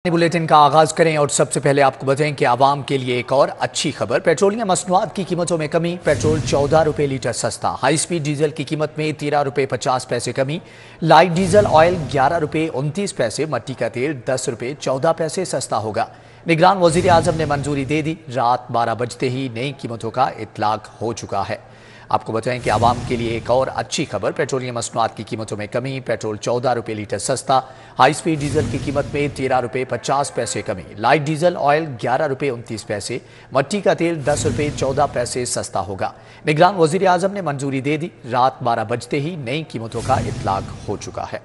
Bulletin का आगाज करें और सबसे पहले आपको बताएं कि आवाम के लिए एक और अच्छी खबर। पेट्रोलियम मसनूआत की कीमतों में कमी। पेट्रोल 14 रुपए लीटर सस्ता। हाई स्पीड डीजल की कीमत में 13 रुपए 50 पैसे कमी। लाइट डीजल ऑयल 11 रुपए 29 पैसे। मट्टी का तेल 10 रुपए 14 पैसे सस्ता होगा। निगरान वजीर आजम ने मंजूरी दे दी। रात 12 बजते ही नई कीमतों का इतलाक हो चुका है। आपको बताएं कि आवाम के लिए एक और अच्छी खबर। पेट्रोलियम मसनूआत की कीमतों में कमी। पेट्रोल 14 रुपए लीटर सस्ता। हाई स्पीड डीजल की कीमत में 13 रुपए 50 पैसे कमी। लाइट डीजल ऑयल 11 रुपए 29 पैसे। मट्टी का तेल 10 रुपए 14 पैसे सस्ता होगा। निगरान वजीर आजम ने मंजूरी दे दी। रात 12 बजते ही नई कीमतों का इतलाक हो चुका है।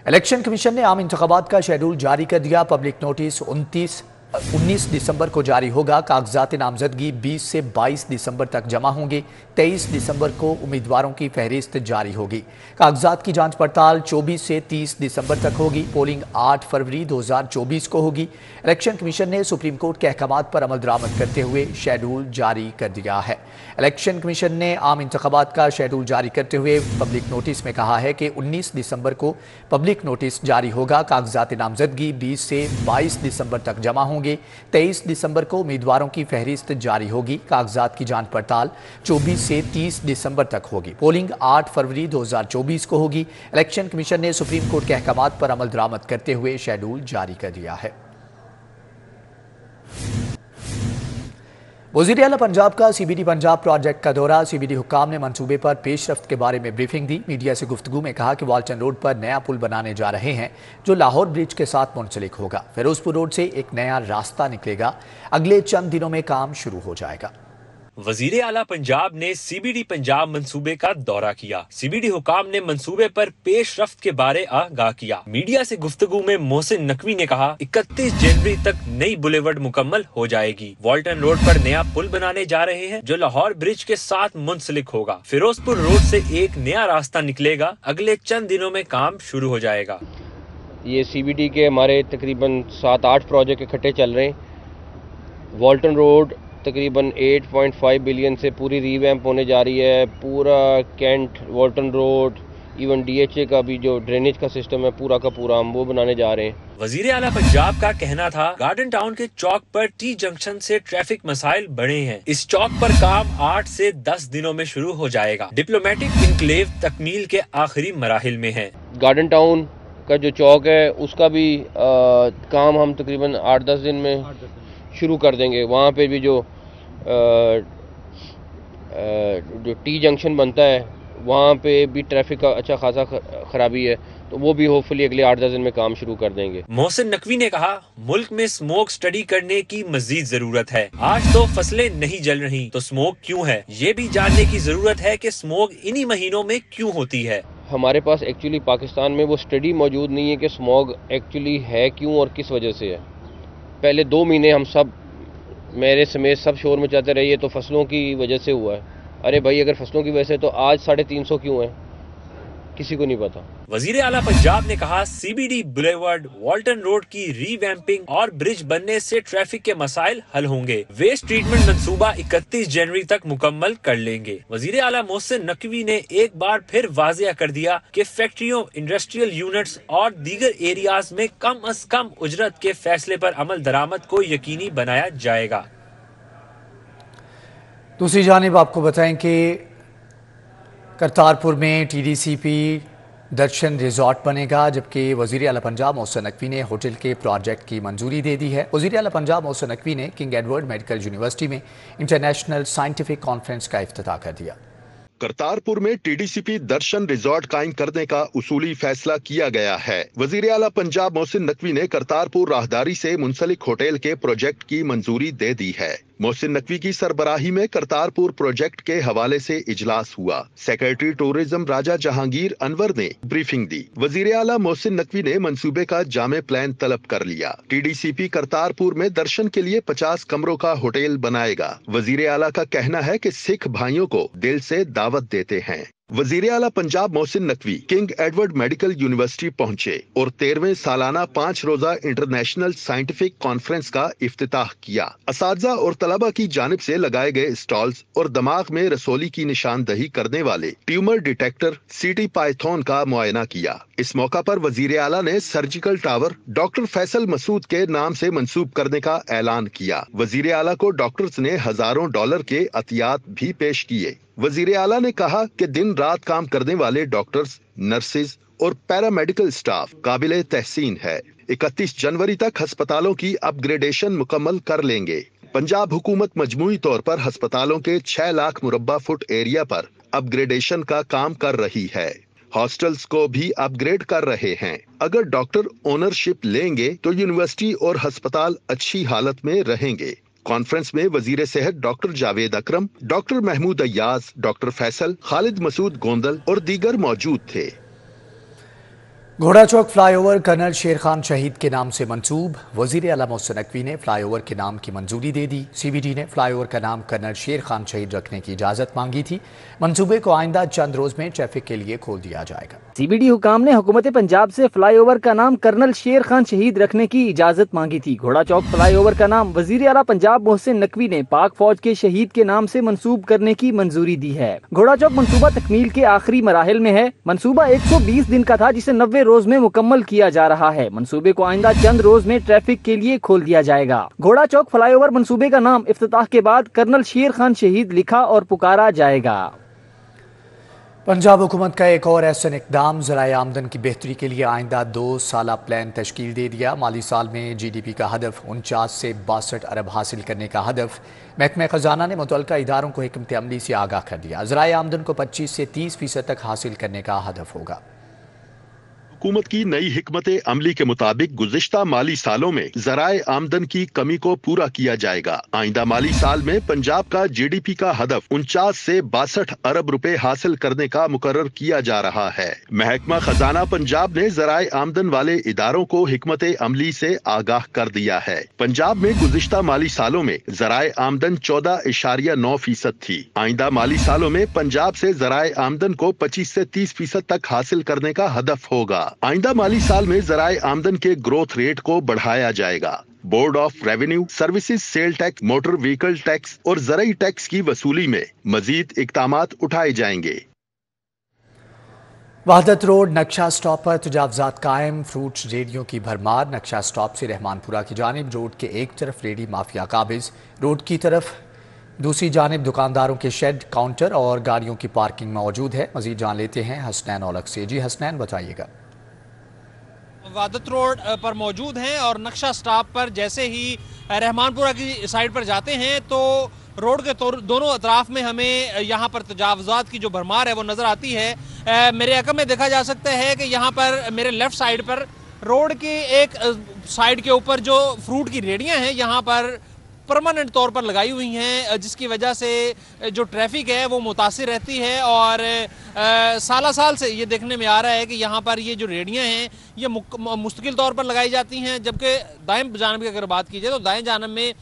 इलेक्शन कमीशन ने आम इंतखाबात का शेड्यूल जारी कर दिया। पब्लिक नोटिस 19 दिसंबर को जारी होगा। कागजात नामजदगी 20 से 22 दिसंबर तक जमा होंगे। 23 दिसंबर को उम्मीदवारों की फहरिस्त जारी होगी। कागजात की जांच पड़ताल 24 से 30 दिसंबर तक होगी। पोलिंग 8 फरवरी 2024 को होगी। इलेक्शन कमीशन ने सुप्रीम कोर्ट के अहकामात पर अमल दरामद करते हुए शेड्यूल जारी कर दिया है। इलेक्शन कमीशन ने आम इंतखाबात का शेड्यूल जारी करते हुए पब्लिक नोटिस में कहा है कि 19 दिसंबर को पब्लिक नोटिस जारी होगा। कागजात नामजदगी 20 से 22 दिसंबर तक जमा होंगे। 23 दिसंबर को उम्मीदवारों की फहरिस्त जारी होगी। कागजात की जांच पड़ताल 24 से 30 दिसंबर तक होगी। पोलिंग 8 फरवरी 2024 को होगी। इलेक्शन कमीशन ने सुप्रीम कोर्ट के अहकामात पर अमल दरामद करते हुए शेड्यूल जारी कर दिया है। वज़ीर आला पंजाब का सीबीडी पंजाब प्रोजेक्ट का दौरा। सीबीडी हुक्काम ने मंसूबे पर पेशरफ्त के बारे में ब्रीफिंग दी। मीडिया से गुफ्तगू में कहा कि वाल्टन रोड पर नया पुल बनाने जा रहे हैं जो लाहौर ब्रिज के साथ मुंसलिक होगा। फिरोजपुर रोड से एक नया रास्ता निकलेगा। अगले चंद दिनों में काम शुरू हो जाएगा। वजीर आला पंजाब ने सीबीडी पंजाब मंसूबे का दौरा किया। सीबीडी हुकाम ने मंसूबे पर पेशरफ्त के बारे आगाह किया। मीडिया से गुफ्तगू में मोहसिन नकवी ने कहा 31 जनवरी तक नई बुलेवर्ड मुकम्मल हो जाएगी। वाल्टन रोड पर नया पुल बनाने जा रहे हैं जो लाहौर ब्रिज के साथ मुंसलिक होगा। फिरोजपुर रोड से एक नया रास्ता निकलेगा। अगले चंद दिनों में काम शुरू हो जाएगा। ये सीबीडी के हमारे तकरीबन 7-8 प्रोजेक्ट इकट्ठे चल रहे हैं। वाल्टन रोड तकरीबन 8.5 बिलियन से पूरी रीवैम्प होने जा रही है। पूरा cantt Walton road even DHA का भी जो ड्रेनेज का सिस्टम है पूरा का पूरा हम वो बनाने जा रहे हैं। वजीर आला पंजाब का कहना था गार्डन टाउन के चौक पर टी जंक्शन से ट्रैफिक मसाइल बढ़े हैं। इस चौक पर काम 8 से 10 दिनों में शुरू हो जाएगा। डिप्लोमेटिक इनक्लेव तकमील के आखिरी मराहिल में है। गार्डन टाउन का जो चौक है उसका भी काम हम तकरीबन 8-10 दिन में शुरू कर देंगे। वहाँ पे भी जो टी जंक्शन बनता है वहाँ पे भी ट्रैफिक का अच्छा खासा खराबी है, तो वो भी होपफुली अगले 8-10 दिन में काम शुरू कर देंगे। मोहसिन नकवी ने कहा मुल्क में स्मोक स्टडी करने की मजीद जरूरत है। आज तो फसलें नहीं जल रही तो स्मोक क्यों है, ये भी जानने की जरूरत है कि स्मोक इन्हीं महीनों में क्यों होती है। हमारे पास एक्चुअली पाकिस्तान में वो स्टडी मौजूद नहीं है कि स्मोक एक्चुअली है क्यों और किस वजह से है। पहले 2 महीने हम सब मेरे समेत सब शोर मचाते रहे तो फसलों की वजह से हुआ है। अरे भाई अगर फसलों की वजह से तो आज 350 क्यों है, किसी को नहीं पता। वजीर आला पंजाब ने कहा सीबीडी बुलेवर्ड वाल्टन रोड की रीवैम्पिंग और ब्रिज बनने से ट्रैफिक के मसाइल हल होंगे। वेस्ट ट्रीटमेंट मंसूबा 31 जनवरी तक मुकम्मल कर लेंगे। वजीर आला मोहसिन नकवी ने एक बार फिर वाजिया कर दिया कि फैक्ट्रियों, इंडस्ट्रियल यूनिट्स और दीगर एरियाज में कम अज कम उजरत के फैसले पर अमल दरामद को यकीनी बनाया जाएगा। दूसरी जानिब आपको बताएं कि करतारपुर में टीडीसीपी दर्शन रिजॉर्ट बनेगा, जबकि वज़ीर आला पंजाब मोहसिन नकवी ने होटल के प्रोजेक्ट की मंजूरी दे दी है। वज़ीर आला पंजाब मोहसिन नकवी ने किंग एडवर्ड मेडिकल यूनिवर्सिटी में इंटरनेशनल साइंटिफिक कॉन्फ्रेंस का इफ्तिताह कर दिया। करतारपुर में टीडीसीपी दर्शन रिजॉर्ट कायम करने का उसूली फैसला किया गया है। वजीर आला पंजाब मोहसिन नकवी ने करतारपुर राहदारी से मुंसलिक होटल के प्रोजेक्ट की मंजूरी दे दी है। मोहसिन नकवी की सरबराही में करतारपुर प्रोजेक्ट के हवाले से इजलास हुआ। सेक्रेटरी टूरिज्म राजा जहांगीर अनवर ने ब्रीफिंग दी। वजीर आला मोहसिन नकवी ने मंसूबे का जामे प्लान तलब कर लिया। टीडीसीपी करतारपुर में दर्शन के लिए 50 कमरों का होटल बनाएगा। वजीर आला का कहना है कि सिख भाइयों को दिल से दावत देते हैं। वजीर आला Punjab Mohsin Naqvi king Edward medical university पहुंचे और 13वें सालाना 5 रोजा इंटरनेशनल साइंटिफिक कॉन्फ्रेंस का इफ्तिताह किया। असातिज़ा और तलबा की जानिब से लगाए गए स्टॉल्स और दिमाग में रसोली की निशानदही करने वाले ट्यूमर डिटेक्टर सीटी पाइथन का मुआयना किया। इस मौका पर वजीर आला ने surgical tower doctor Faisal Masood के नाम से मंसूब करने का ऐलान किया। वजीर आला को डॉक्टर्स ने हजारों डॉलर के अतियात भी पेश किए। वजीर आला ने कहा कि दिन रात काम करने वाले डॉक्टर्स, नर्सेज और पैरामेडिकल स्टाफ काबिले तहसीन है। 31 जनवरी तक अस्पतालों की अपग्रेडेशन मुकम्मल कर लेंगे। पंजाब हुकूमत मजमूई तौर पर अस्पतालों के 6 लाख मुरब्बा फुट एरिया पर अपग्रेडेशन का काम कर रही है। हॉस्टल्स को भी अपग्रेड कर रहे हैं। अगर डॉक्टर ओनरशिप लेंगे तो यूनिवर्सिटी और अस्पताल अच्छी हालत में रहेंगे। कॉन्फ्रेंस में वजीर सेहत डॉक्टर जावेद अकरम, डॉक्टर महमूद अय्याज, डॉक्टर फैसल, खालिद मसूद गोंदल और दीगर मौजूद थे। घोड़ा चौक फ्लाईओवर कर्नल शेर खान शहीद के नाम से मंसूब। वजीर आला मोहसिन नकवी ने फ्लाईओवर के नाम की मंजूरी दे दी। सीबीडी ने फ्लाईओवर का नाम कर्नल शेर खान शहीद रखने की इजाजत मांगी थी। मंसूबे को आइंदा चंद रोज में ट्रैफिक के लिए खोल दिया जाएगा। सीबीडी हुकाम ने हुकूमत पंजाब से फ्लाईओवर का नाम कर्नल शेर खान शहीद रखने की इजाजत मांगी थी। घोड़ा चौक फ्लाईओवर का नाम वजीर आला पंजाब मोहसिन नकवी ने पाक फौज के शहीद के नाम से मंसूब करने की मंजूरी दी है। घोड़ा चौक मंसूबा तकमील के आखिरी मराहिल में है। मंसूबा 120 दिन का था जिसे 90 रोज में मुकम्मल किया जा रहा है। मंसूबे को आइंदा चंद रोज में ट्रैफिक के लिए खोल दिया जाएगा। घोड़ा चौक फ्लाईओवर मंसूबे का नाम इफ्तिताह के बाद कर्नल शेर खान शहीद लिखा और पुकारा जाएगा। पंजाब हुकूमत का एक और ऐसा इकदाम ज़राए आमदन की बेहतरी के लिए आइंदा 2 साला प्लान तश्कील दे दिया। माली साल में GDP का हदफ 49 से 62 अरब हासिल करने का हदफ। महकमा खजाना ने मुतल्लिका इदारों को हिकमत अमली से आगाह कर दिया। ज़राए आमदन को 25 से 30% तक हासिल करने का हदफ होगा। हुकूमत की नई हिकमत अमली के मुताबिक गुज़िश्ता माली सालों में ज़राए आमदन की कमी को पूरा किया जाएगा। आइंदा माली साल में पंजाब का GDP का हदफ 49 से 62 अरब रुपए हासिल करने का मुकर्रर किया जा रहा है। महकमा खजाना पंजाब ने ज़राए आमदन वाले इदारों को हिकमत अमली से आगाह कर दिया है। पंजाब में गुज़िश्ता माली सालों में ज़राए आमदन 14.9% थी। आइंदा माली सालों में पंजाब से ज़राए आमदन को 25 से 30% तक हासिल करने का हदफ होगा। आइंदा माली साल में ज़राए आमदन के ग्रोथ रेट को बढ़ाया जाएगा। Board of revenue services sale tax, motor vehicle tax और ज़राई टैक्स की वसूली में मजीद इक़दामात उठाए जाएंगे। वहदत रोड नक्शा स्टॉप पर तजावजात कायम, फ्रूट रेडियों की भरमार। नक्शा स्टॉप से रहमानपुरा की जानिब रोड के एक तरफ रेडी माफिया काबिज, रोड की तरफ दूसरी जानिब दुकानदारों के शेड, काउंटर और गाड़ियों की पार्किंग मौजूद है। मजीद जान लेते हैं हसनैन औलख से। जी हसनैन, बताइएगा। वहदत रोड पर मौजूद हैं और नक्शा स्टॉप पर जैसे ही रहमानपुरा की साइड पर जाते हैं तो रोड के दोनों अतराफ में हमें यहाँ पर तजावजात की जो भरमार है वो नज़र आती है। मेरे अकम में देखा जा सकता है कि यहाँ पर मेरे लेफ़्ट साइड पर रोड की एक साइड के ऊपर जो फ्रूट की रेडियाँ हैं यहाँ पर परमानेंट तौर पर लगाई हुई हैं, जिसकी वजह से जो ट्रैफिक है वो मुतासिर रहती है। और साल साल से ये देखने में आ रहा है कि यहाँ पर ये जो रेडियाँ हैं ये मुस्तकिल तौर पर लगाई जाती हैं। जबकि दाएं जानब की अगर बात की जाए तो दाएं जानब में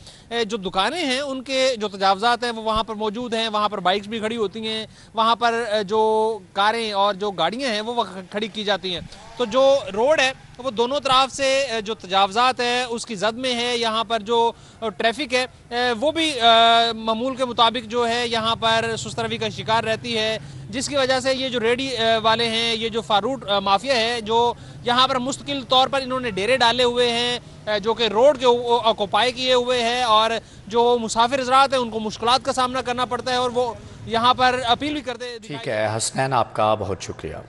जो दुकानें हैं उनके जो तजावजात हैं वो वहाँ पर मौजूद हैं। वहाँ पर बाइक्स भी खड़ी होती हैं, वहाँ पर जो कारें और जो गाड़ियाँ हैं वो खड़ी की जाती हैं। तो जो रोड है वो दोनों तरफ से जो तजावजात है उसकी जद में है। यहाँ पर जो ट्रैफिक है वो भी मामूल के मुताबिक जो है यहाँ पर सुस्तरवी का शिकार रहती है, जिसकी वजह से ये जो रेडी वाले हैं, ये जो फारूट माफिया है जो यहाँ पर मुस्तकिल तौर पर इन्होंने डेरे डाले हुए हैं, जो कि रोड के ऑक्युपाई किए हुए हैं और जो मुसाफिर हज़रात हैं उनको मुश्किलात का सामना करना पड़ता है और वो यहाँ पर अपील भी करते। ठीक है हसनैन, आपका बहुत शुक्रिया।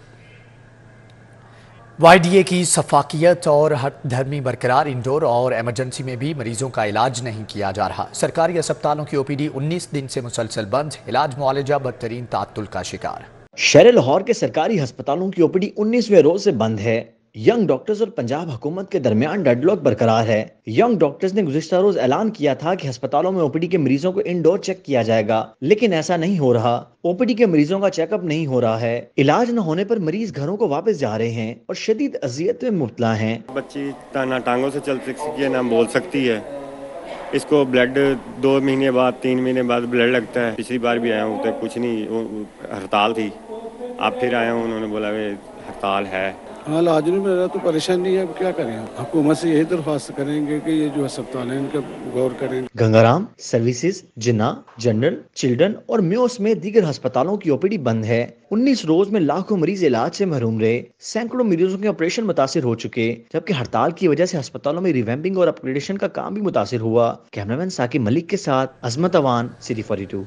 YDA की सफाकियत और हक धर्मी बरकरार, इंडोर और एमरजेंसी में भी मरीजों का इलाज नहीं किया जा रहा। सरकारी अस्पतालों की OPD 19 दिन से मुसलसल बंद, इलाज मुआलजा बदतरीन तात्तुल का शिकार। शहर लाहौर के सरकारी अस्पतालों की OPD 19वें रोज से बंद है। यंग डॉक्टर्स और पंजाब हुकूमत के दरमियान डेडलॉक बरकरार है। यंग डॉक्टर्स ने गुज़िश्ता रोज ऐलान किया था कि अस्पतालों में OPD के मरीजों को इंडोर चेक किया जाएगा, लेकिन ऐसा नहीं हो रहा। OPD के मरीजों का चेकअप नहीं हो रहा है। इलाज न होने पर मरीज घरों को वापस जा रहे हैं और शदीद अजियत में मुब्तला हैं। बच्ची ना टांगों से चल सकती है ना बोल सकती है। इसको ब्लड 2 महीने बाद 3 महीने बाद ब्लड लगता है। पिछली बार भी आया हूँ तो कुछ नहीं, हड़ताल थी आप फिर आया हूँ, उन्होंने बोला कि हड़ताल है। हाँ, इलाज नहीं मिल रहा तो परेशानी है, अब क्या करें। हुकूमत से यही दरख्वास्त करेंगे कि ये जो अस्पताल है इनका गौर करें। गंगाराम सर्विसेज, जिन्ना, जनरल, चिल्ड्रन और म्योस में दीगर अस्पतालों की ओपीडी बंद है। 19 रोज में लाखों मरीज इलाज से महरूम रहे। सैकड़ों मरीजों के ऑपरेशन मुतासिर हो चुके, जबकि हड़ताल की वजह से अस्पतालों में रिवैम्पिंग और अपग्रेडेशन का काम भी मुतासिर हुआ। कैमरामैन साकिब मलिक के साथ अजमत अवान, सिटी 42।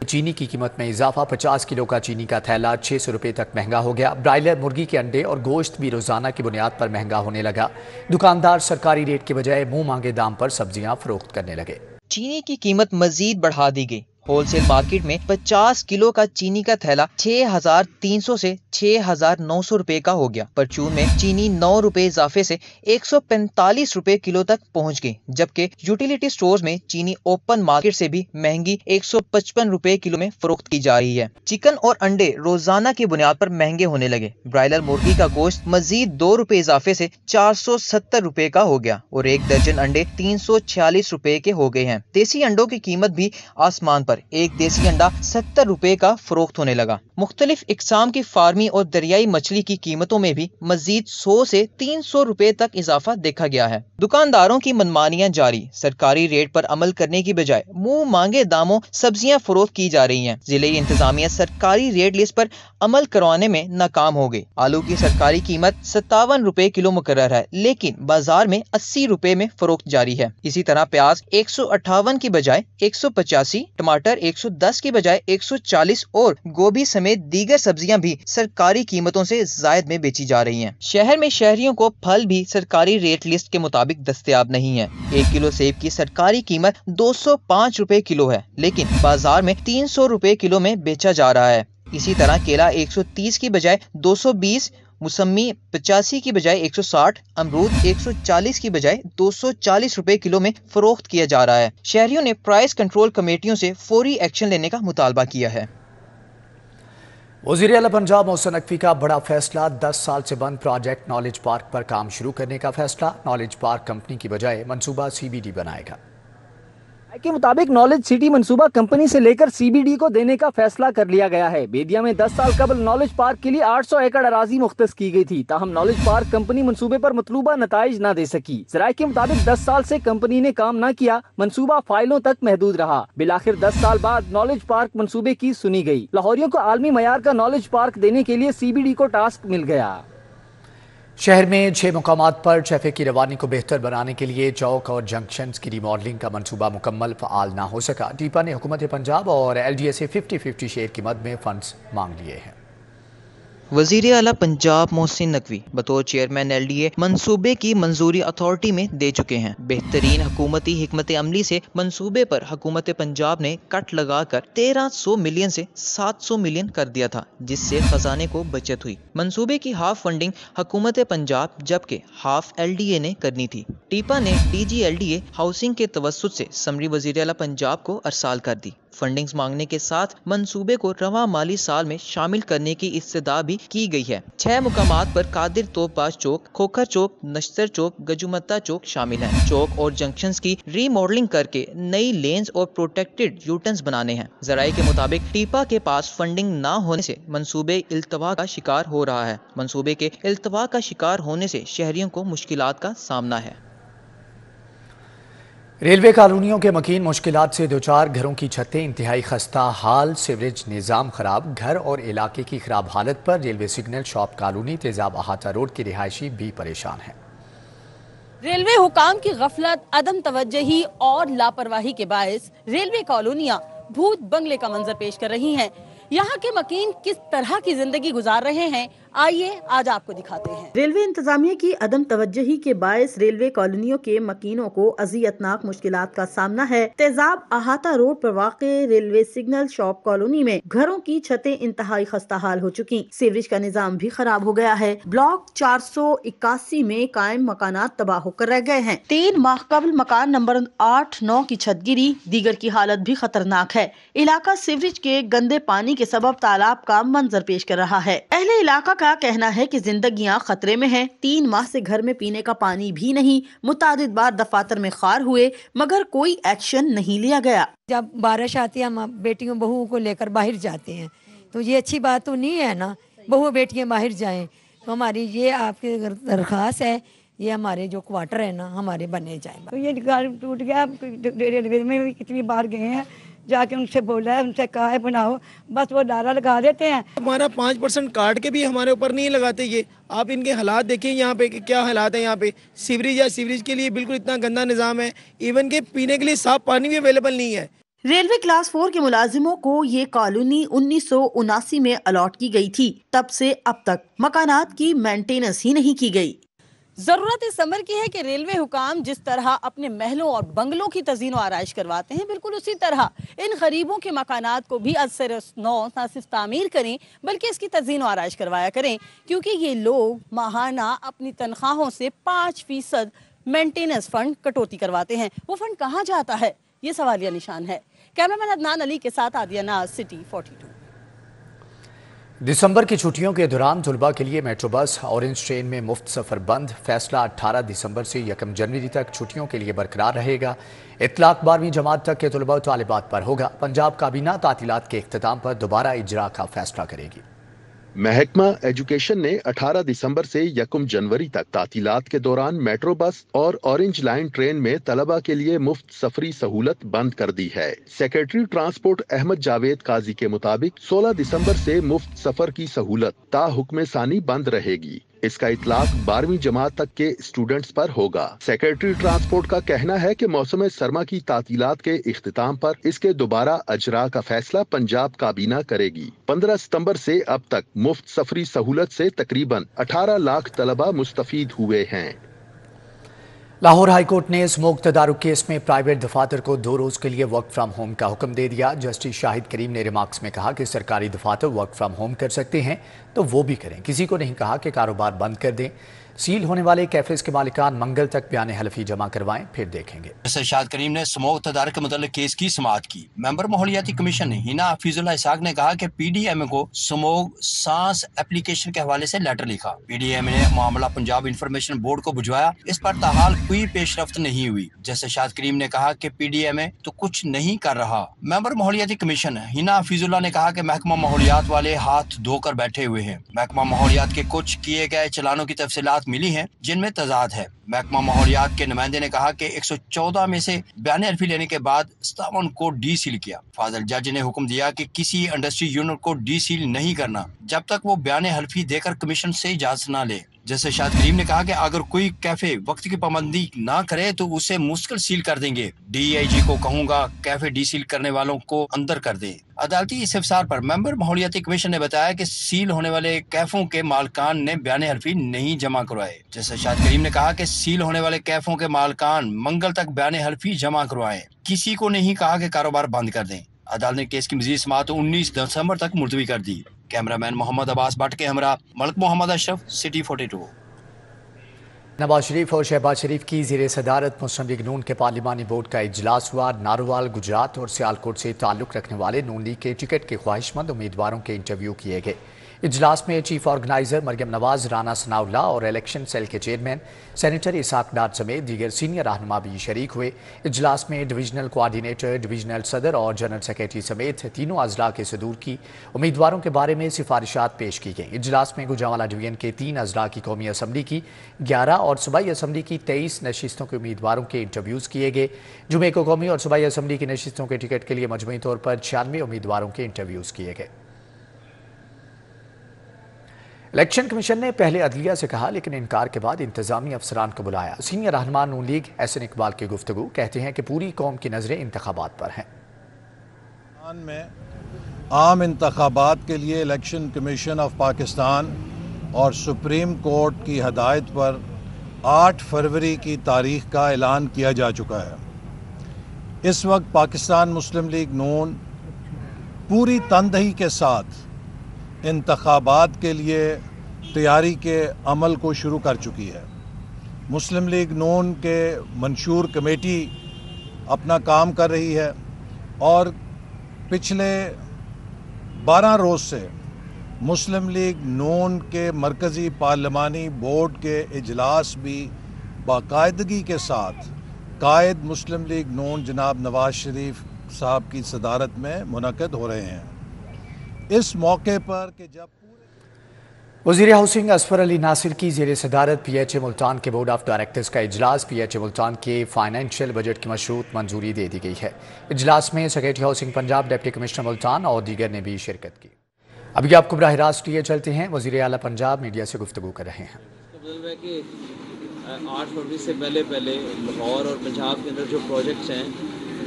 चीनी की कीमत में इजाफा, 50 किलो का चीनी का थैला 600 रुपये तक महंगा हो गया। ब्रायलर मुर्गी के अंडे और गोश्त भी रोजाना की बुनियाद पर महंगा होने लगा। दुकानदार सरकारी रेट के बजाय मुंह मांगे दाम पर सब्जियां फरोख्त करने लगे। चीनी की कीमत मजीद बढ़ा दी गई। होलसेल मार्केट में 50 किलो का चीनी का थैला 6,300 से 6,900 रुपए का हो गया। परचून में चीनी 9 रुपए इजाफे से 145 रुपए किलो तक पहुंच गई, जबकि यूटिलिटी स्टोर्स में चीनी ओपन मार्केट से भी महंगी 155 रुपए किलो में फरोख्त की जा रही है। चिकन और अंडे रोजाना की बुनियाद पर महंगे होने लगे। ब्रायलर मुर्गी का गोश्त मजीद 2 रुपए इजाफे से 470 रुपए का हो गया और 1 दर्जन अंडे 346 रुपए के हो गए हैं। देसी अंडों की कीमत भी आसमान पर, एक देसी अंडा 70 रुपए का फरोख्त होने लगा। मुख्तलिफ इकसाम की फार्मी और दरियाई मछली की कीमतों में भी मजीद 100 से 300 रुपए तक इजाफा देखा गया है। दुकानदारों की मनमानियां जारी, सरकारी रेट पर अमल करने की बजाय मुंह मांगे दामों सब्जियां फरोख्त की जा रही हैं। जिले इंतजामिया सरकारी रेट लिस्ट पर अमल करवाने में नाकाम हो गई। आलू की सरकारी कीमत 57 रुपए किलो मुकर्रर है, लेकिन बाजार में 80 रुपए में फरोख्त जारी है। इसी तरह प्याज 158 की बजाय 185, टमाटर 110 की बजाय 140 और गोभी समेत दीगर सब्जियां भी सरकारी कीमतों से जायद में बेची जा रही हैं। शहर में शहरियों को फल भी सरकारी रेट लिस्ट के मुताबिक दस्तयाब नहीं है। 1 किलो सेब की सरकारी कीमत 205 रुपए किलो है, लेकिन बाजार में 300 रुपए किलो में बेचा जा रहा है। इसी तरह केला 130 की बजाय 220, मुसम्मी 85 की बजाय 160, अमरूद 140 की बजाय 240 रुपए किलो में फरोख्त किया जा रहा है। शहरियों ने प्राइस कंट्रोल कमेटियों से फौरी एक्शन लेने का मुतालबा किया है। वज़ीर आला पंजाब मोहसिन नकवी का बड़ा फैसला, 10 साल से बंद प्रोजेक्ट नॉलेज पार्क पर काम शुरू करने का फैसला। नॉलेज पार्क कंपनी की बजाय मंसूबा CBD बनाएगा। के मुताबिक नॉलेज सिटी मंसूबा कंपनी से लेकर CBD को देने का फैसला कर लिया गया है। बेदिया में 10 साल कबल नॉलेज पार्क के लिए 800 एकड़ अराजी मुख्तस की गई थी, ताहम नॉलेज पार्क कंपनी मंसूबे पर मतलूबा नताइज न दे सकी। ज़राए के मुताबिक 10 साल से कंपनी ने काम न किया, मंसूबा फाइलों तक महदूद रहा। बिलाखिर 10 साल बाद नॉलेज पार्क मंसूबे की सुनी गई। लाहौरियों को आलमी मयार का नॉलेज पार्क देने के लिए CBD को टास्क मिल गया। शहर में 6 मुकामात पर ट्रैफिक की रवानी को बेहतर बनाने के लिए चौक और जंक्शंस की रिमॉडलिंग का मंसूबा मुकम्मल फ़आल ना हो सका। टीपा ने हुकूमत पंजाब और LDA से 50-50 शेयर की मद में फंड्स मांग लिए हैं। वज़ीर आला पंजाब मोहसिन नकवी बतौर चेयरमैन LDA मंसूबे की मंजूरी अथॉरिटी में दे चुके हैं। बेहतरीन हुकूमती हिकमत अमली से मंसूबे पर हुकूमत पंजाब ने कट लगाकर 1300 मिलियन से 700 मिलियन कर दिया था, जिससे खजाने को बचत हुई। मंसूबे की हाफ फंडिंग हुकूमत पंजाब जबकि हाफ LDA ने करनी थी। टीपा ने DG LDA हाउसिंग के तवस्सुत से समरी वज़ीर आला पंजाब को अरसाल कर दी। फंडिंग्स मांगने के साथ मंसूबे को रवा माली साल में शामिल करने की इस्तदा भी की गई है। 6 मुकामात पर कादिर तोपबाज चौक, खोखर चौक, नश्तर चौक, गजुमत्ता चौक शामिल हैं। चौक और जंक्शंस की रीमॉडलिंग करके नई लेन्स और प्रोटेक्टेड यूटर्न्स बनाने हैं। जराये के मुताबिक टीपा के पास फंडिंग ना होने से मंसूबे इल्तवा का शिकार हो रहा है। मंसूबे के इल्तवा का शिकार होने से शहरियों को मुश्किलात का सामना है। रेलवे कॉलोनियों के मकीन मुश्किलात से दो चार, घरों की छतें इंतहाई खस्ता हाल, सीवरेज निज़ाम खराब। घर और इलाके की खराब हालत पर रेलवे सिग्नल शॉप कॉलोनी, तेजाब अहाता रोड के रिहायशी भी परेशान हैं। रेलवे हुकाम की गफलत, अदम तवज्जही और लापरवाही के बायस रेलवे कॉलोनियां भूत बंगले का मंजर पेश कर रही हैं। यहाँ के मकीन किस तरह की जिंदगी गुजार रहे हैं, आइए आज आपको दिखाते हैं। रेलवे इंतजामिया की अदम तवज्जही के बायस रेलवे कॉलोनियों के मकीनों को अजियतनाक मुश्किलात का सामना है। तेजाब अहाता रोड पर वाक़े रेलवे सिग्नल शॉप कॉलोनी में घरों की छतें इंतहाई खस्ता हाल हो चुकी। सीवरेज का निजाम भी खराब हो गया है। ब्लॉक 481 में कायम मकानात तबाह होकर रह गए हैं। 3 माह कबल मकान नंबर 8-9 की छत गिरी, दीगर की हालत भी खतरनाक है। इलाका सीवरेज के गंदे पानी के सबब तालाब का मंजर पेश कर रहा है। अहले इलाका का कहना है कि जिंदगियां खतरे में हैं। 3 माह से घर में पीने का पानी भी नहीं। मुतादिद बार दफातर में खार हुए मगर कोई एक्शन नहीं लिया गया। जब बारिश आती है हम बेटियों बहुओं को लेकर बाहर जाते हैं, तो ये अच्छी बात तो नहीं है ना, बहु बेटियां बाहर जाएं। तो हमारी ये आपकी दरख्वास्त है, ये हमारे जो क्वार्टर है ना हमारे बने जाए। तो ये घर टूट गया, रेलवे में भी कितनी बार गए हैं, जाके उनसे बोला है, उनसे कहा है बनाओ, बस वो नारा लगा देते हैं। हमारा 5% काट के भी हमारे ऊपर नहीं लगाते ये। आप इनके हालात देखिए यहाँ पे कि क्या हालात है यहाँ पे। सीवरेज के लिए बिल्कुल इतना गंदा निज़ाम है, इवन के पीने के लिए साफ पानी भी अवेलेबल नहीं है। रेलवे क्लास 4 के मुलाजिमों को ये कॉलोनी 1979 में अलॉट की गई थी। तब से अब तक मकानात की मेंटेनेंस ही नहीं की गई। जरूरत इस अमर की है कि रेलवे हुकाम जिस तरह अपने महलों और बंगलों की तज़ीन व आराइश करवाते हैं, बिल्कुल उसी तरह इन गरीबों के मकानात को भी असर नौ न सिर्फ तामीर करें बल्कि इसकी तज़ीन व आराइश करवाया करें, क्योंकि ये लोग माहाना अपनी तनख्वाहों से 5% मेंटेनेंस फंड कटौती करवाते हैं। वो फंड कहाँ जाता है, ये सवालिया निशान है। कैमरामैन अदनान अली के साथ आदिया नाज, सिटी 42। दिसंबर की छुट्टियों के दौरान तुलबा के लिए मेट्रो बस ऑरेंज ट्रेन में मुफ्त सफ़र बंद। फैसला 18 दिसंबर से 1 जनवरी तक छुट्टियों के लिए बरकरार रहेगा। इतलाक 12वीं जमात तक के तुलबा तालिबात पर होगा। पंजाब काबीना तातीलात के इख्तिताम पर दोबारा इजरा का फैसला करेगी। महकमा एजुकेशन ने 18 दिसंबर से 1 जनवरी तक तातीलात के दौरान मेट्रो बस और ऑरेंज लाइन ट्रेन में तलबा के लिए मुफ्त सफरी सहूलत बंद कर दी है। सेक्रेटरी ट्रांसपोर्ट अहमद जावेद काजी के मुताबिक 16 दिसंबर से मुफ्त सफर की सहूलत ता हुक्म सानी बंद रहेगी। इसका इतलाक 12वीं जमात तक के स्टूडेंट्स पर होगा। सेक्रेटरी ट्रांसपोर्ट का कहना है कि मौसम सरमा की तातीलात के इख्तिताम पर इसके दोबारा अजरा का फैसला पंजाब काबीना करेगी। 15 सितंबर से अब तक मुफ्त सफरी सहूलत से तकरीबन 18 लाख तलबा मुस्तफीद हुए हैं। लाहौर हाईकोर्ट ने स्मोक तदारुक केस में प्राइवेट दफातर को 2 रोज के लिए वर्क फ्रॉम होम का हुक्म दे दिया। जस्टिस शाहिद करीम ने रिमार्क्स में कहा कि सरकारी दफातर वर्क फ्रॉम होम कर सकते हैं तो वो भी करें, किसी को नहीं कहा कि कारोबार बंद कर दें। सील होने वाले कैफेज के मालिकान मंगल तक बयान हलफी जमा करवाएं, फिर देखेंगे। जस्टिस शाहिद करीम ने स्मोक तदारुक के मुतालिक केस की समाअत की। मेंबर माहौलियाती कमीशन हिना हफीजुल्लाह इसाक ने कहा कि पीडीएमए को स्मोक सांस एप्लीकेशन के हवाले से लेटर लिखा। पीडीएमए ने मामला पंजाब इंफॉर्मेशन बोर्ड को भिजवाया। इस पर ताहाल कोई पेशरफ्त नहीं हुई। जस्टिस शाहिद करीम ने कहा कि पीडीएमए तो कुछ नहीं कर रहा। मेंबर माहौलियाती कमीशन हिना हफीजुल्लाह ने कहा कि महकमा माहौलियात वाले हाथ धोकर बैठे हुए हैं। महकमा माहौलियात के कुछ किए गए चलानों की तफसीलात मिली हैं जिनमें तजाद है। महकमा माहौलियात के नुमाइंदे ने कहा कि 114 में से बयान हल्फी लेने के बाद 57 को डी सील किया। फाजल जज ने हुक्म दिया कि किसी इंडस्ट्री यूनिट को डी सील नहीं करना जब तक वो बयान हल्फी देकर कमीशन से इजाजत न ले। जैसे शाहिद करीम ने कहा कि अगर कोई कैफे वक्त की पाबंदी ना करे तो उसे मुश्किल सील कर देंगे। डीआईजी को कहूंगा कैफे डी सील करने वालों को अंदर कर दे। अदालती इस्तफसार पर मेंबर माहौलियाती कमीशन ने बताया कि सील होने वाले कैफों के मालकान ने बयान हल्फी नहीं जमा करवाए। जैसे शाहिद करीम ने कहा कि सील होने वाले कैफों के मालकान मंगल तक बयान हल्फी जमा करवाएं, किसी को नहीं कहा कि कारोबार बंद कर दें। अदालत ने केस की मजीद समाअत 19 दिसंबर तक मुलतवी कर दी। कैमरामैन मोहम्मद अब्बास भट्ट के हमरा मलिक मोहम्मद अशरफ, सिटी 42। नवाज शरीफ और शहबाज शरीफ की ज़ेर सदारत मुस्लिम लीग नून के पार्लिमानी बोर्ड का इजलास हुआ। नारोवाल, गुजरात और सियालकोट से ताल्लुक़ रखने वाले नून लीग के टिकट के ख्वाहिशमंद उम्मीदवारों के इंटरव्यू किए गए। इजलास में चीफ ऑर्गेनाइजर मरियम नवाज, राना सनाउल्लाह और इलेक्शन सेल के चेयरमैन सेनेटर इसाक डार समेत दीगर सीनियर रहनुमा भी शरीक हुए। इजलास में डिवीजनल कोआर्डिनेटर, डिवीजनल सदर और जनरल सेक्रेटरी समेत तीनों अजला के सदूर की उम्मीदवारों के बारे में सिफारिशात पेश की गई। इजलास में गुजरांवाला डिवीजन के 3 अजला की कौमी असम्बली की 11 और सूबाई असम्बली की 23 नशिस्तों के उम्मीदवारों के इंटरव्यूज़ किए गए। जुमे को कौमी और सूबाई असम्बली की नशिस्तों के टिकट के लिए मजमूई तौर पर 96 उम्मीदवारों के इंटरव्यूज़ किए गए। इलेक्शन कमीशन ने पहले अदलिया से कहा, लेकिन इनकार के बाद इंतजामी अफसरान को बुलाया। सीनियर रहनुमा नून लीग एहसन इकबाल की गुफ्तगू, कहते हैं कि पूरी कौम की नजरें इंतखाबात पर हैं। में आम इंतखाबात के लिए इलेक्शन कमीशन ऑफ पाकिस्तान और सुप्रीम कोर्ट की हदायत पर 8 फरवरी की तारीख का ऐलान किया जा चुका है। इस वक्त पाकिस्तान मुस्लिम लीग नून पूरी तनदही के साथ इंतखाबात के लिए तैयारी के अमल को शुरू कर चुकी है। मुस्लिम लीग नून के मंशूर कमेटी अपना काम कर रही है और पिछले 12 रोज़ से मुस्लिम लीग नून के मरकज़ी पार्लिमानी बोर्ड के इजलास भी बाकायदगी के साथ कायद मुस्लिम लीग नून जनाब नवाज शरीफ साहब की सदारत में मुनक़द हो रहे हैं। इस मौके पर कि जब वज़ीर हाउसिंग असफर अली नासिर की ज़ेर सदारत PHA मुल्तान के बोर्ड ऑफ डायरेक्टर्स का इजलास PHA मुल्तान के फाइनेंशियल बजट की मशरूत मंजूरी दे दी गई है। इजलास में secretary housing Punjab, deputy commissioner Multan और दीगर ने भी शिरकत की। अभी आपको बराह रास्त लिए चलते हैं, वज़ीर आला पंजाब मीडिया से गुफ्तगू कर रहे हैं। 8 फरवरी से पहले लाहौर और पंजाब के अंदर जो प्रोजेक्ट्स हैं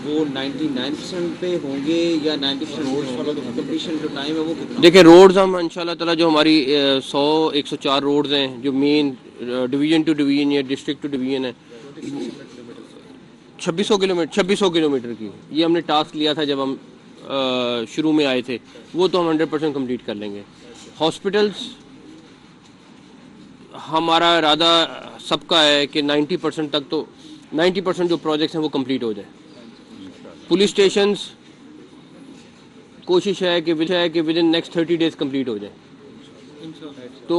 वो 99% पे होंगे या 90% रोड्स वाला कंप्लीशन जो टाइम है वो कितना? देखिए, रोड्स हम इंशाल्लाह ताला जो हमारी 104 रोड्स हैं जो मेन डिवीजन टू डिवीजन या डिस्ट्रिक्ट टू डिवीजन है 2600 किलोमीटर की, ये हमने टास्क लिया था जब हम शुरू में आए थे, वो तो हम 100% कंप्लीट कर लेंगे। हॉस्पिटल्स हमारा इरादा सबका है कि 90% तक तो 90% जो प्रोजेक्ट्स हैं वो कंप्लीट हो जाए। पुलिस स्टेशंस कोशिश है कि with in next 30 days complete हो जाए। तो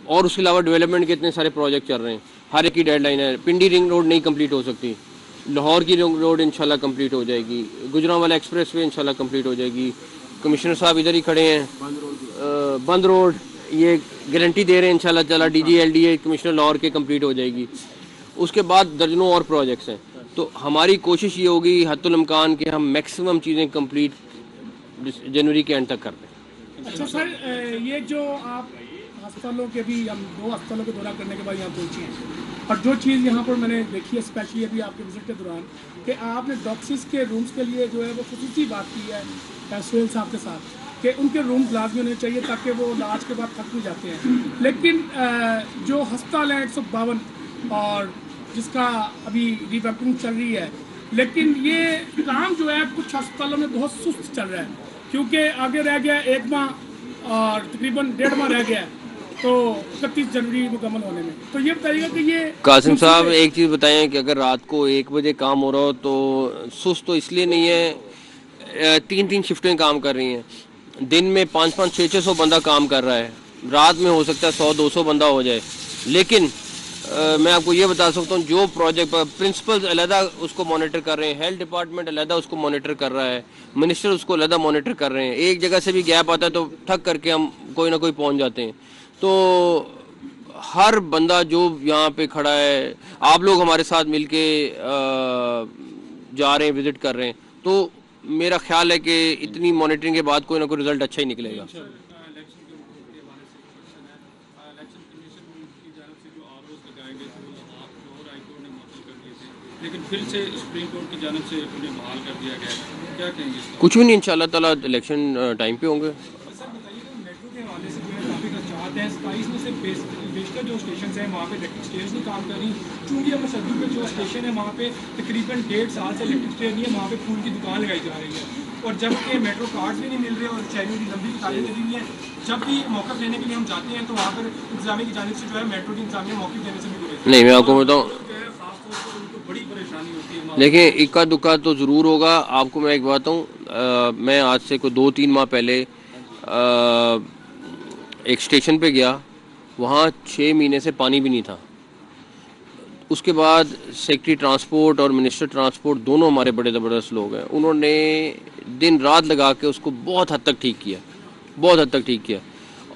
और उसके अलावा डेवलपमेंट के इतने सारे प्रोजेक्ट चल रहे हैं, हर एक की डेडलाइन है। पिंडी रिंग रोड नहीं कंप्लीट हो सकती, लाहौर की रिंग रोड इंशाल्लाह कंप्लीट हो जाएगी, गुजरांवाला एक्सप्रेस वे इंशाल्लाह कंप्लीट हो जाएगी। कमिश्नर साहब इधर ही खड़े हैं, बंद रोड ये गारंटी दे रहे हैं इंशाल्लाह ताला DG/LDA कमिश्नर लाहौर के कंप्लीट हो जाएगी। उसके बाद दर्जनों और प्रोजेक्ट्स हैं। तो हमारी कोशिश ये होगी हद्दुल इम्कान कि हम मैक्सिमम चीज़ें कंप्लीट जनवरी के एंड तक कर दें। अच्छा सर, ये जो आप अस्पतालों के भी हम 2 अस्पतालों का दौरा करने के बाद यहाँ पहुँचे हैं, और जो चीज़ यहाँ पर मैंने देखी है स्पेशली अभी आपके विजिट के दौरान कि आपने डॉक्टर्स के रूम्स के लिए जो है वो खुसूसी बात की है सोहेल साहब के साथ कि उनके रूम्स लाजमी होने चाहिए ताकि वो इलाज के बाद थक भी जाते हैं। लेकिन जो अस्पताल है 152 और जिसका अभी रिवैम्पिंग चल रही है, लेकिन ये काम जो है कुछ अस्पतालों में बहुत सुस्त चल रहा है क्योंकि आगे रह गया 1 माह और तकरीबन 1.5 माह रह गया, तो 31 जनवरी मुकम्मल होने में। तो ये बताइएगा कि ये कासिम साहब एक चीज़ बताएं कि अगर रात को 1 बजे काम हो रहा हो तो सुस्त तो इसलिए नहीं है, 3-3 शिफ्टें काम कर रही हैं, दिन में 500-500 600 बंदा काम कर रहा है, रात में हो सकता है 100-200 बंदा हो जाए। लेकिन मैं आपको ये बता सकता हूँ जो प्रोजेक्ट प्रिंसिपल्स अलहदा उसको मॉनिटर कर रहे हैं, हेल्थ डिपार्टमेंट अलहदा उसको मॉनिटर कर रहा है, मिनिस्टर उसको अलहदा मॉनिटर कर रहे हैं। एक जगह से भी गैप आता है तो ठक करके हम कोई ना कोई पहुँच जाते हैं। तो हर बंदा जो यहाँ पे खड़ा है, आप लोग हमारे साथ मिलके जा रहे हैं, विजिट कर रहे हैं, तो मेरा ख्याल है कि इतनी मॉनिटरिंग के बाद कोई ना कोई रिजल्ट अच्छा ही निकलेगा। लेकिन फिर से सुप्रीम कोर्ट की जानिब से उन्हें बहाल कर दिया गया, क्या कहेंगे? कुछ भी नहीं, इंशाल्लाह ताला इलेक्शन टाइम पे होंगे। मेट्रो के हवाले से जो है काफ़ी खर्चात हैं, 27 में से बेशतर जो स्टेशन हैं वहाँ पे इलेक्ट्रिक स्टेयर्स नहीं काम कर रही। चूँकि अब सदू पे जो स्टेशन है वहाँ पे तकरीबन 1.5 साल से इलेक्ट्रिक स्टेयर नहीं है, वहाँ पे फूल की दुकान लगाई जा रही है, और जबकि मेट्रो कार्ड्स भी नहीं मिल रहे और शहरों की लंबी कतारें लगी हुई हैं। जब भी मौक़िफ़ लेने के लिए हम जाते हैं तो वहाँ पर इंतजामिया की जानिब से जो है मेट्रो की इंतजामिया मौक़िफ़ देने से भी गुरेज नहीं। मैं आपको बताऊँ, बड़ी परेशानी होती है। देखिए इक्का दुक्का तो ज़रूर होगा। आपको मैं एक बात बताऊँ, मैं आज से कोई 2-3 माह पहले एक स्टेशन पे गया, वहाँ 6 महीने से पानी भी नहीं था। उसके बाद सेक्रेटरी ट्रांसपोर्ट और मिनिस्टर ट्रांसपोर्ट दोनों हमारे बड़े ज़बरदस्त लोग हैं, उन्होंने दिन रात लगा के उसको बहुत हद तक ठीक किया, बहुत हद तक ठीक किया।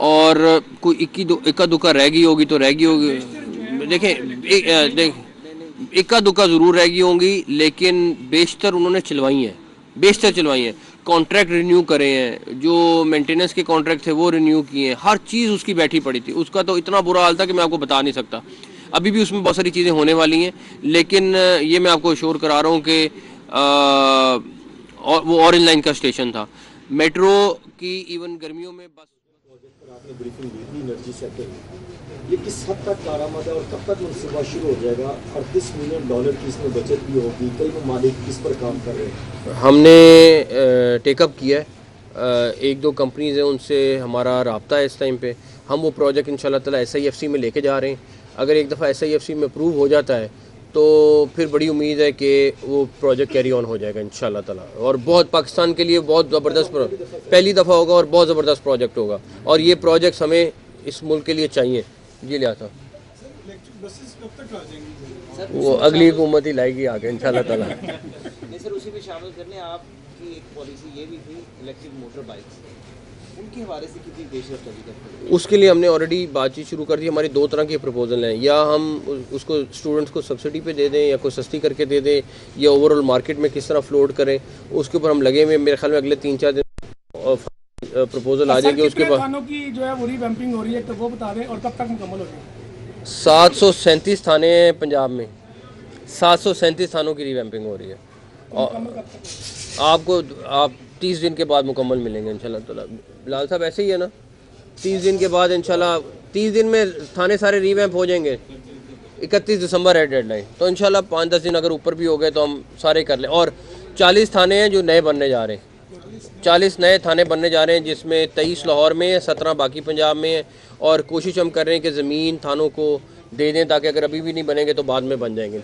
और कोई इक्का दुक्का रह गई होगी तो रह गई होगी। देखें इक्का दुक्का ज़रूर रह गई होंगी, लेकिन बेशतर उन्होंने चलवाई हैं, बेशतर चलवाई हैं। कॉन्ट्रैक्ट रिन्यू करे हैं, जो मेंटेनेंस के कॉन्ट्रैक्ट थे वो रिन्यू किए हैं, हर चीज़ उसकी बैठी पड़ी थी। उसका तो इतना बुरा हाल था कि मैं आपको बता नहीं सकता। अभी भी उसमें बहुत सारी चीज़ें होने वाली हैं, लेकिन ये मैं आपको श्योर करा रहा हूँ कि वो ऑरेंज लाइन का स्टेशन था। मेट्रो की इवन गर्मियों में बस आपने ब्रीफिंग दी थी एनर्जी सेक्टर में, ये किस हद तक कारआमद है और कब तक मनसूबा शुरू हो जाएगा? $38 मिलियन की इसमें बचत भी होगी, कई ममालिक किस पर काम कर रहे हैं? हमने टेकअप किया है, 1-2 कंपनीज हैं, उनसे हमारा रब्ता है इस टाइम पे। हम वो प्रोजेक्ट इंशाल्लाह ताला SIFC में लेके जा रहे हैं। अगर एक दफ़ा SIFC में अप्रूव हो जाता है तो फिर बड़ी उम्मीद है कि वो प्रोजेक्ट कैरी ऑन हो जाएगा इंशाल्लाह ताला, और बहुत पाकिस्तान के लिए बहुत ज़बरदस्त पहली दफ़ा होगा और बहुत ज़बरदस्त प्रोजेक्ट होगा, और ये प्रोजेक्ट्स हमें इस मुल्क के लिए चाहिए। जी लिया था वो अगली हुकूमत ही लाएगी आगे इंशाल्लाह ताला। नहीं सर, उसी में शामिल करने आप کی ایک پالیسی یہ بھی تھی الیکٹرک موٹر بائکس، ان کے حوالے سے کتنی پیش رفت ابھی تک؟ اس کے لیے ہم نے آلریڈی بات چیت شروع کر دی. ہماری 2 طرح کے پروپوزل ہیں، یا ہم اس کو اسٹوڈنٹس کو سبسڈی پہ دے دیں یا کوئی سستی کر کے دے دیں، یا اوور آل مارکیٹ میں کس طرح فلوٹ کریں. اس کے اوپر ہم لگے ہوئے، میرے خیال میں اگلے 3-4 دن پروپوزل آ جائے گی. اس کے بعد تھانوں کی جو ہے وہ ری ویمپنگ ہو رہی ہے تو وہ بتا دیں اور کب تک مکمل ہو جائے گی؟ 737 تھانے ہیں پنجاب میں، 737 تھانوں کی ری ویمپنگ ہو رہی ہے. آپ 30 دن کے بعد مکمل ملیں گے انشاءاللہ تعالی. بلال صاحب ایسے ہی ہے نا، 30 دن کے بعد انشاءاللہ 30 دن میں تھانے سارے ری ویمپ ہو جائیں گے. 31 دسمبر ہے ڈیڈ لائن، تو انشاءاللہ 5-10 دن اگر اوپر بھی ہو گئے تو ہم سارے کر لیں. اور 40 تھانے ہیں جو نئے بننے جا رہے ہیں، 40 نئے تھانے بننے جا رہے ہیں، جس میں 23 لاہور میں ہیں، 17 باقی پنجاب میں ہیں. اور کوشش ہم کر رہے ہیں کہ زمین تھانوں کو دے دیں تاکہ اگر ابھی بھی نہیں بنیں گے تو بعد میں بن جائیں گے.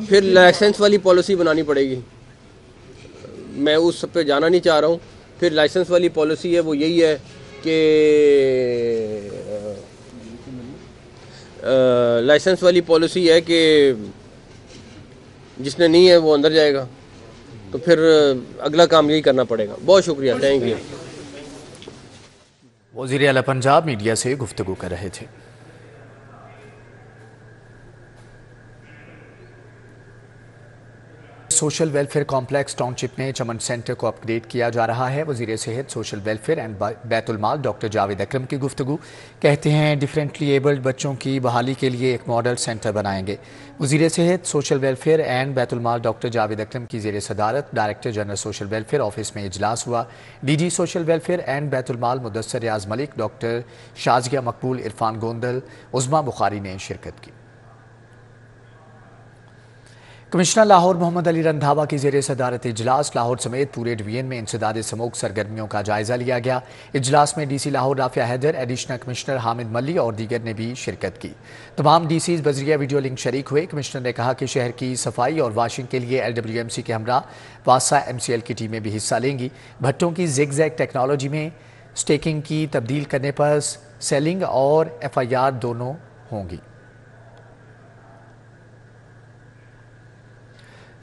پھر لائسنس والی پالیسی بنانی پڑے گی. میں اس پہ جانا نہیں چاہ رہا ہوں. پھر لائسنس والی پالیسی ہے وہ یہی ہے کہ لائسنس والی پالیسی ہے کہ جس نے نہیں ہے وہ اندر جائے گا. تو پھر اگلا کام یہی کرنا پڑے گا. بہت شکریہ، تھینک یو. وزیر اعلیٰ پنجاب میڈیا سے گفتگو کر رہے تھے. سوشل ویلفیئر کمپلیکس ٹاؤن شپ میں چمن سینٹر کو اپ گریڈ کیا جا رہا ہے. وزیر صحت، سوشل ویلفیئر اینڈ بیت المال ڈاکٹر جاوید اکرم کی گفتگو. کہتے ہیں ڈیفرنٹلی ایبلڈ بچوں کی بحالی کے لیے ایک ماڈل سینٹر بنائیں گے. وزیر صحت، سوشل ویلفیئر اینڈ بیت المال ڈاکٹر جاوید اکرم کی زیر صدارت director general social welfare office میں اجلاس ہوا. D G social welfare and بیت المال مدثر ریاض ملک، ڈاکٹر شازیہ مقبول، عرفان گوندل، عظما بخاری نے شرکت کی. کمشنر لاہور محمد علی رندھاوا کی زیر صدارت اجلاس لاہور سمیت پورے ڈویژن میں انسداد سموگ سرگرمیوں کا جائزہ لیا گیا. اجلاس میں ڈی سی لاہور رافع حیدر، ایڈیشنل کمشنر حامد ملی اور دیگر نے بھی شرکت کی. تمام ڈی سیز بذریعہ ویڈیو لنک شریک ہوئے. کمشنر نے کہا کہ شہر کی صفائی اور واشنگ کے لیے LWMC کے ہمراہ واسطہ MCL کی ٹیمیں بھی حصہ لیں گی. بھٹوں کی زگ زیگ ٹیکنالوجی میں سٹیکنگ کی تبدیل کرنے پر سیلنگ اور FIR دونوں ہوں گی.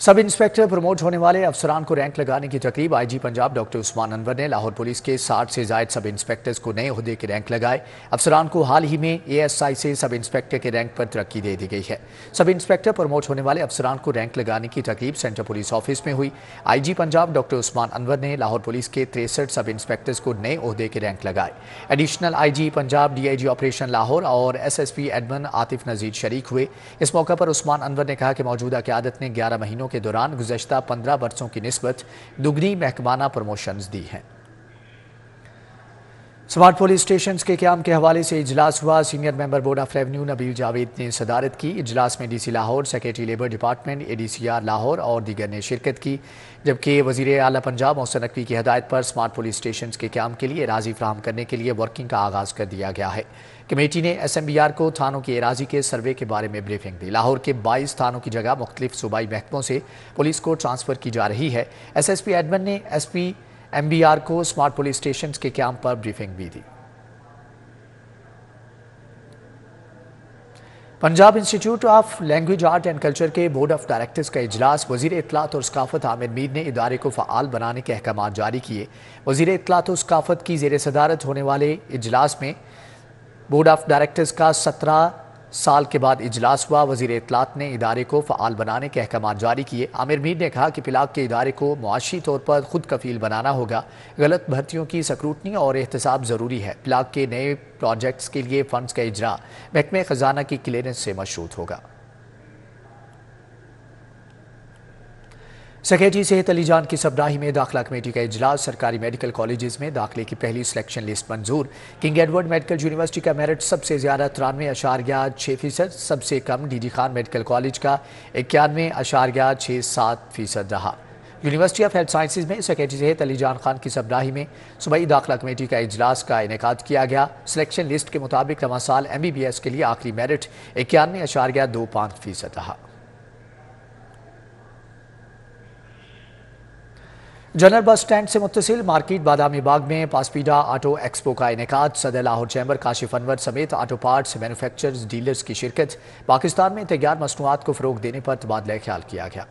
سب انسپیکٹر پروموٹ ہونے والے افسران کو رینک لگانے کی تقریب IG پنجاب ڈاکٹر عثمان انور نے لاہور پولیس کے 60 سے زائد سب انسپیکٹرز کو نئے عہدے کے رینک لگائے. افسران کو حال ہی میں ASI سے سب انسپیکٹر کے رینک پر ترقی دے دی گئی ہے. سب انسپیکٹر پروموٹ ہونے والے افسران کو رینک لگانے کی تقریب سینٹرل پولیس آفس میں ہوئی. IG پنجاب ڈاکٹر عثمان انور نے لاہور پولیس کے 63 سب انسپیکٹرز کو نئے عہدے کے رینک لگائے. Additional IG Punjab DIG operation Lahore اور SSP ایڈمن عاطف نذیر شریک ہوئے. اس موقع پر عثمان انور نے کہا کہ موجودہ قیادت نے 11 مہینوں کے دوران گزشتہ 15 برسوں کی نسبت دگنی محکمانہ پروموشنز دی ہیں. سمارٹ پولیس اسٹیشنز کے قیام کے حوالے سے اجلاس ہوا. Senior member board of revenue Nabeel Javed نے صدارت کی. اجلاس میں DC Lahore, secretary labour department, ADCR Lahore اور دیگر نے شرکت کی. جبکہ وزیر اعلیٰ پنجاب محسن نقوی کی ہدایت پر سمارٹ پولیس اسٹیشنز کے قیام کے لیے اراضی فراہم کرنے کے لیے ورکنگ کا آغاز کر دیا گیا ہے. کمیٹی نے SMBR کو تھانوں کی اراضی کے سروے کے بارے میں بریفنگ دی. لاہور کے 22 تھانوں کی جگہ مختلف صوبائی محکموں سے پولیس کو ٹرانسفر کی جا رہی ہے. SSP ایڈمن نے SP MBR کو سمارٹ پولیس اسٹیشنز کے قیام پر بریفنگ بھی دی. Punjab institute of language art and culture کے بورڈ آف ڈائریکٹرز کا اجلاس. وزیر اطلاعات اور ثقافت عامر میر نے ادارے کو فعال بنانے کے احکامات جاری کیے. وزیر اطلاعات و ثقافت کی زیر صدارت ہونے والے اجلاس میں بورڈ آف ڈائریکٹرز کا 17 سال کے بعد اجلاس ہوا. وزیر اطلاعات نے ادارے کو فعال بنانے کے احکامات جاری کیے. عامر میر نے کہا کہ پلاک کے ادارے کو معاشی طور پر خود کفیل بنانا ہوگا. غلط بھرتیوں کی سکروٹنی اور احتساب ضروری ہے. پلاک کے نئے پروجیکٹس کے لیے فنڈز کا اجرا محکمہ خزانہ کی کلیئرنس سے مشروط ہوگا. سیکریٹری صحت علی جان کی سربراہی میں داخلہ کمیٹی کا اجلاس. سرکاری میڈیکل کالجز میں داخلے کی پہلی سلیکشن لسٹ منظور. کنگ ایڈورڈ میڈیکل یونیورسٹی کا میرٹ سب سے زیادہ 93.6%، سب سے کم DD خان میڈیکل کالج کا 91.67% رہا. یونیورسٹی آف ہیلتھ سائنسز میں سیکریٹری صحت علی جان خان کی سربراہی میں صوبائی داخلہ کمیٹی کا اجلاس کا انعقاد کیا گیا. سلیکشن لسٹ کے مطابق رواں سال MBBS کے لیے آخری میرٹ 91.25% رہا. जनरल बस स्टैंड से मुत्तसिल मार्केट बादामी बाग में पासपीडा ऑटो एक्सपो का इनेकाद। सदर लाहौर चैम्बर काशिफ अनवर समेत ऑटो पार्ट्स मैन्युफैक्चरर्स डीलर्स की शिरकत। पाकिस्तान में तैयार मसनूआत को फरोग देने पर तबादला ख्याल किया गया।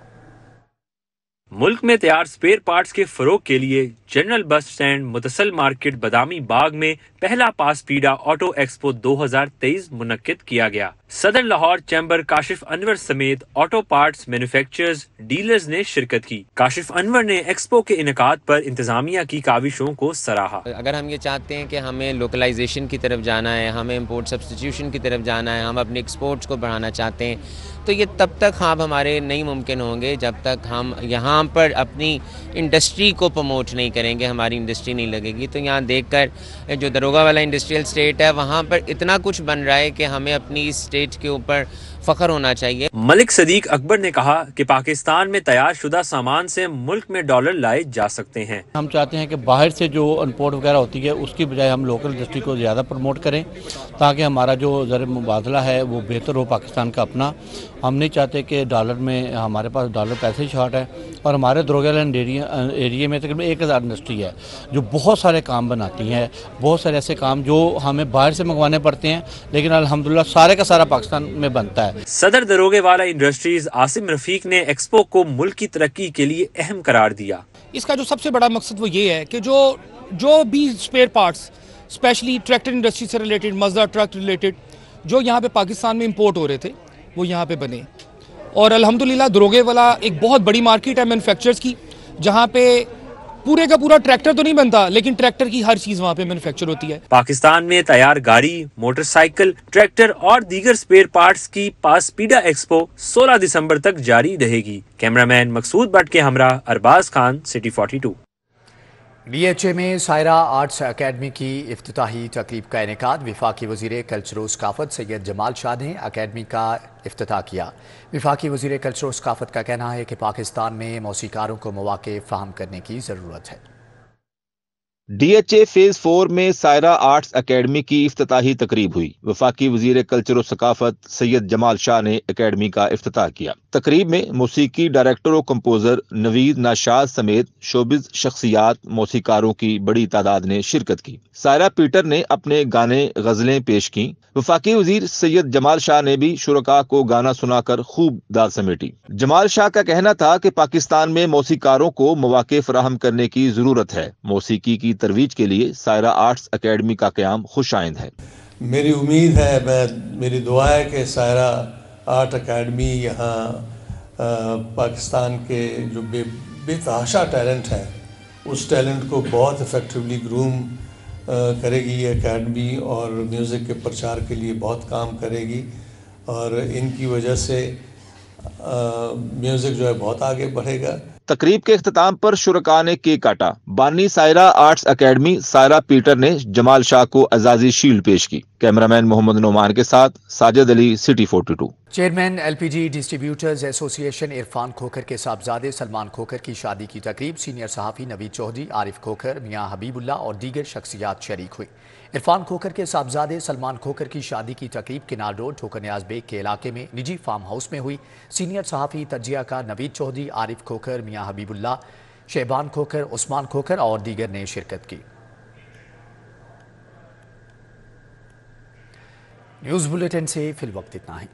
मुल्क में तैयार स्पेयर पार्ट्स के फरोग के लिए general bus stand मुतसल market Badami Bagh में पहला पासपीडा ऑटो एक्सपो 2023 मुनक्किद किया गया। सदर लाहौर चैम्बर काशिफ अनवर समेत ऑटो पार्ट्स मैन्युफैक्चरर्स डीलर्स ने शिरकत की। काशिफ अनवर ने एक्सपो के इनेकाद पर इंतजामिया की काविशों को सराहा। अगर हम ये चाहते हैं कि हमें लोकलाइजेशन की तरफ जाना है, हमें इम्पोर्ट सब्स्टिट्यूशन की तरफ जाना है, हम अपने एक्सपोर्ट्स को बढ़ाना चाहते हैं, तो ये तब तक ख्वाब हमारे नहीं मुमकिन होंगे जब तक हम यहाँ पर अपनी इंडस्ट्री को प्रमोट नहीं करेंगे, हमारी इंडस्ट्री नहीं लगेगी। तो यहाँ देखकर जो दरोगा वाला इंडस्ट्रियल स्टेट है वहाँ पर इतना कुछ बन रहा है कि हमें अपनी इस स्टेट के ऊपर फख्र होना चाहिए। मलिक सदीक अकबर ने कहा कि पाकिस्तान में तैयार शुदा सामान से मुल्क में डॉलर लाए जा सकते हैं। हम चाहते हैं कि बाहर से जो इम्पोर्ट वगैरह होती है उसकी बजाय हम लोकल इंडस्ट्री को ज़्यादा प्रमोट करें ताकि हमारा जो ज़र मुबादला है वो बेहतर हो पाकिस्तान का अपना। हम नहीं चाहते कि डॉलर में हमारे पास डॉलर पैसे ही शॉर्ट है और हमारे दरोगालैंड एरिया में तकरीबन 1000 इंडस्ट्री है जो बहुत सारे काम बनाती हैं, बहुत सारे ऐसे काम जो हमें बाहर से मंगवाने पड़ते हैं लेकिन अल्हम्दुलिल्लाह सारे का सारा पाकिस्तान में बनता है। सदर दरोगे वाला इंडस्ट्रीज आसिम रफीक ने एक्सपो को मुल्क की तरक्की के लिए अहम करार दिया। इसका जो सबसे बड़ा मकसद वो ये है कि जो भी spare parts specially tractor industry से रिलेटेड, मजदा ट्रक रिलेटेड जो यहाँ पे पाकिस्तान में इंपोर्ट हो रहे थे वो यहाँ पे बने। और अल्हम्दुलिल्लाह दरोगे वाला एक बहुत बड़ी मार्केट है मैन्युफैक्चरर्स की, जहाँ पे पूरे का पूरा ट्रैक्टर तो नहीं बनता लेकिन ट्रैक्टर की हर चीज वहाँ पे मैन्युफैक्चर होती है। पाकिस्तान में तैयार गाड़ी, मोटरसाइकिल, ट्रैक्टर और दीगर स्पेयर पार्ट्स की पासपीडा एक्सपो 16 दिसंबर तक जारी रहेगी। कैमरामैन मकसूद भट्ट के हमरा अरबाज खान, सिटी 42। DHA में सायरा आर्ट्स अकेडमी की इफ्तिताही तकरीब का इनेकाद। वफाकी वज़ीर कल्चर व सकाफत सैयद जमाल शाह ने अकेडमी का इफ्तिताह किया। वफाकी वज़ीर कल्चर व सकाफत का कहना है कि पाकिस्तान में मौसीकारों को मौक़े फ़राहम करने की ज़रूरत है। DHA फेज 4 में सायरा आर्ट्स अकेडमी की इफ्तिताही तकरीब हुई। वफाकी वजीर कल्चर और सकाफत सैयद जमाल शाह ने अकेडमी का इफ्तिताह किया। तकरीब में मौसीकी डायरेक्टर और कंपोजर नवीद नाशाद समेत शोबिज शख्सियात मौसीकारों की बड़ी तादाद ने शिरकत की। सायरा पीटर ने अपने गाने गजलें पेश की। वफाकी वजीर सैयद जमाल शाह ने भी शुरका को गाना सुनाकर खूब दाद समेटी। जमाल शाह का कहना था कि पाकिस्तान में मौसीकारों को मौके फराहम करने की जरूरत है। मौसीकी की तरवीज के लिए सायरा आर्ट्स अकेडमी का क़याम खुशाइंद है। मेरी उम्मीद है, मेरी दुआ है कि सायरा आर्ट अकेडमी यहाँ पाकिस्तान के जो बेतहाशा टैलेंट है उस टैलेंट को बहुत इफ़ेक्टिवली ग्रूम करेगी ये अकेडमी और म्यूज़िक के प्रचार के लिए बहुत काम करेगी और इनकी वजह से म्यूज़िक जो है बहुत आगे बढ़ेगा। तकरीब के इख्तिताम पर शुरका ने केक काटा। बानी Saira arts academy Saira Peter ने जमाल शाह को एजाज़ी शील्ड पेश की। कैमरामैन मोहम्मद नोमान के साथ Sajid Ali, city 42। Chairman LPG distributors association Irfan Khokhar के साहबजादे सलमान खोखर की शादी की तकरीब सीनियर सहाफ़ी नवीद चौधरी, आरिफ खोखर, मियाँ हबीबुल्ला और दीगर शख्सियात शरीक हुई। इरफान खोखर के साहबजादे सलमान खोखर की शादी की तकरीब किनार रोड ठोकर नियाज बेग के इलाके में निजी फार्म हाउस में हुई। सीनियर सहाफ़ी तजिया का नवीद चौधरी, आरिफ खोखर, मियाँ हबीबुल्ला, शहबान खोखर, उस्मान खोखर और दीगर ने शिरकत की। न्यूज़ बुलेटिन से फिल वक्त इतना है।